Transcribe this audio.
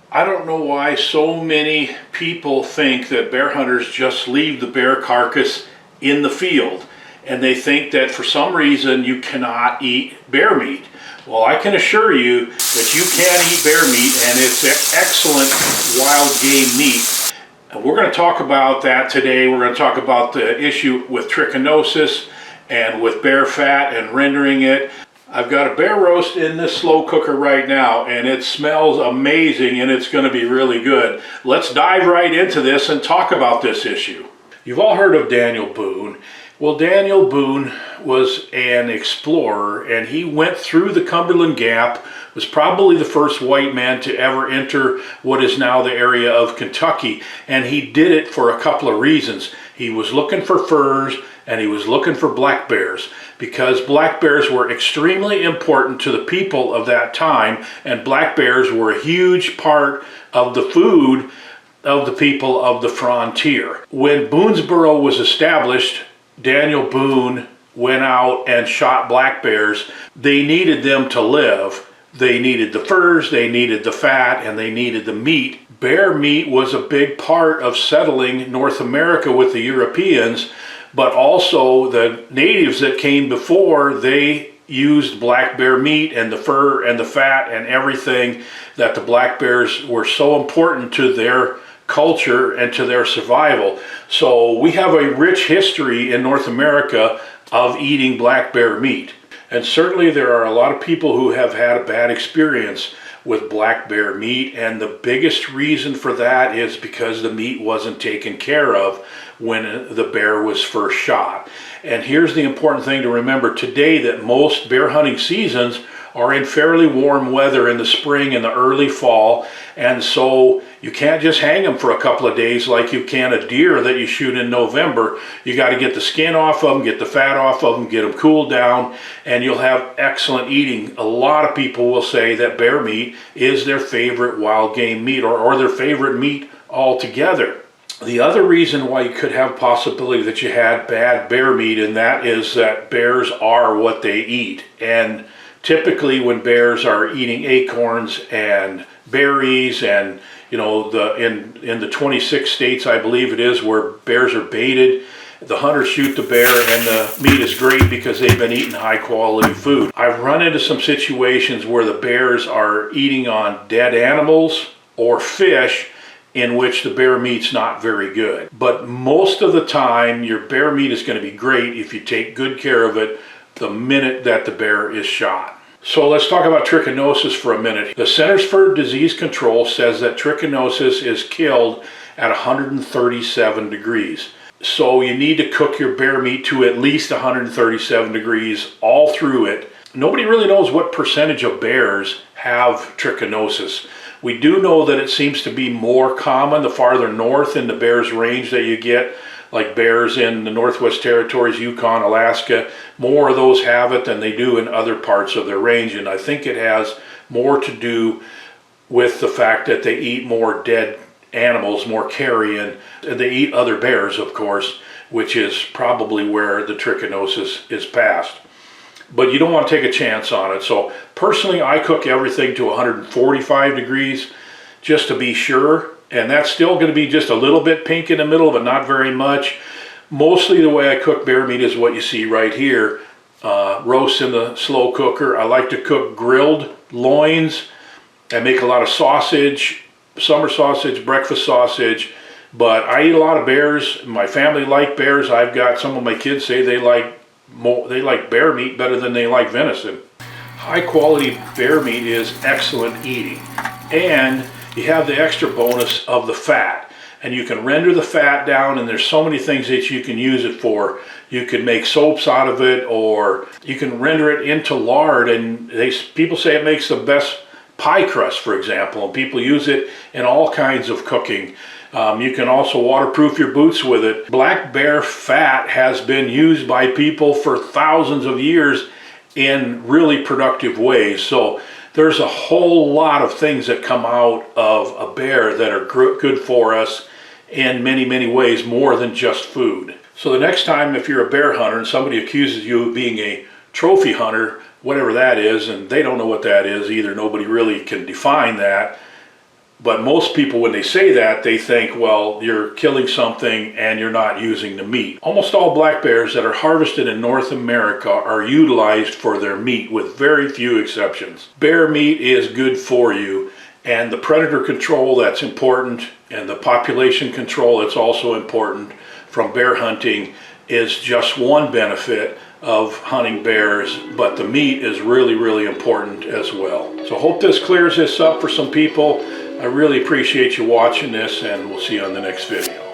I don't know why so many people think that bear hunters just leave the bear carcass in the field, and they think that for some reason you cannot eat bear meat. Well, I can assure you that you can eat bear meat, and it's excellent wild game meat. And we're going to talk about that today. We're going to talk about the issue with trichinosis and with bear fat and rendering it. I've got a bear roast in this slow cooker right now, and it smells amazing, and it's going to be really good. Let's dive right into this and talk about this issue. You've all heard of Daniel Boone. Well, Daniel Boone was an explorer, and he went through the Cumberland Gap, was probably the first white man to ever enter what is now the area of Kentucky, and he did it for a couple of reasons. He was looking for furs, and he was looking for black bears, because black bears were extremely important to the people of that time, and black bears were a huge part of the food of the people of the frontier. When Boonesboro was established, Daniel Boone went out and shot black bears. They needed them to live. They needed the furs, they needed the fat, and they needed the meat. Bear meat was a big part of settling North America with the Europeans, but also the natives that came before, they used black bear meat and the fur and the fat and everything, that the black bears were so important to their culture and to their survival. So we have a rich history in North America of eating black bear meat. And certainly there are a lot of people who have had a bad experience with black bear meat, and the biggest reason for that is because the meat wasn't taken care of when the bear was first shot. And here's the important thing to remember today, that most bear hunting seasons are in fairly warm weather in the spring and the early fall, and so you can't just hang them for a couple of days like you can a deer that you shoot in November. You got to get the skin off of them, get the fat off of them, get them cooled down, and you'll have excellent eating. A lot of people will say that bear meat is their favorite wild game meat, or their favorite meat altogether. The other reason why you could have possibility that you had bad bear meat, and that is that bears are what they eat. And typically when bears are eating acorns and berries, and in the 26 states, I believe it is, where bears are baited, the hunters shoot the bear and the meat is great because they've been eating high quality food. I've run into some situations where the bears are eating on dead animals or fish, in which the bear meat's not very good. But most of the time, your bear meat is going to be great if you take good care of it the minute that the bear is shot. So let's talk about trichinosis for a minute. The Centers for Disease Control says that trichinosis is killed at 137 degrees. So you need to cook your bear meat to at least 137 degrees all through it. Nobody really knows what percentage of bears have trichinosis. We do know that it seems to be more common the farther north in the bears range that you get, like bears in the Northwest Territories, Yukon, Alaska. More of those have it than they do in other parts of their range, and I think it has more to do with the fact that they eat more dead animals, more carrion. They eat other bears, of course, which is probably where the trichinosis is passed. But you don't want to take a chance on it. So personally, I cook everything to 145 degrees just to be sure. And that's still going to be just a little bit pink in the middle, but not very much. Mostly the way I cook bear meat is what you see right here. Roast in the slow cooker. I like to cook grilled loins. I make a lot of sausage, summer sausage, breakfast sausage. But I eat a lot of bears. My family like bears. I've got some of my kids say they like bear meat better than they like venison. High quality bear meat is excellent eating, and you have the extra bonus of the fat, and you can render the fat down, and there's so many things that you can use it for. You can make soaps out of it, or you can render it into lard, and people say it makes the best pie crust, for example, and people use it in all kinds of cooking. You can also waterproof your boots with it. Black bear fat has been used by people for thousands of years in really productive ways. So there's a whole lot of things that come out of a bear that are good for us in many, many ways, more than just food. So the next time if you're a bear hunter and somebody accuses you of being a trophy hunter, whatever that is, and they don't know what that is either, nobody really can define that, But most people, when they say that, they think, well, you're killing something and you're not using the meat. Almost all black bears that are harvested in North America are utilized for their meat, with very few exceptions. Bear meat is good for you, and the predator control, that's important, and the population control, that's also important from bear hunting, is just one benefit of hunting bears, but the meat is really, really important as well. So I hope this clears this up for some people. I really appreciate you watching this, and we'll see you on the next video.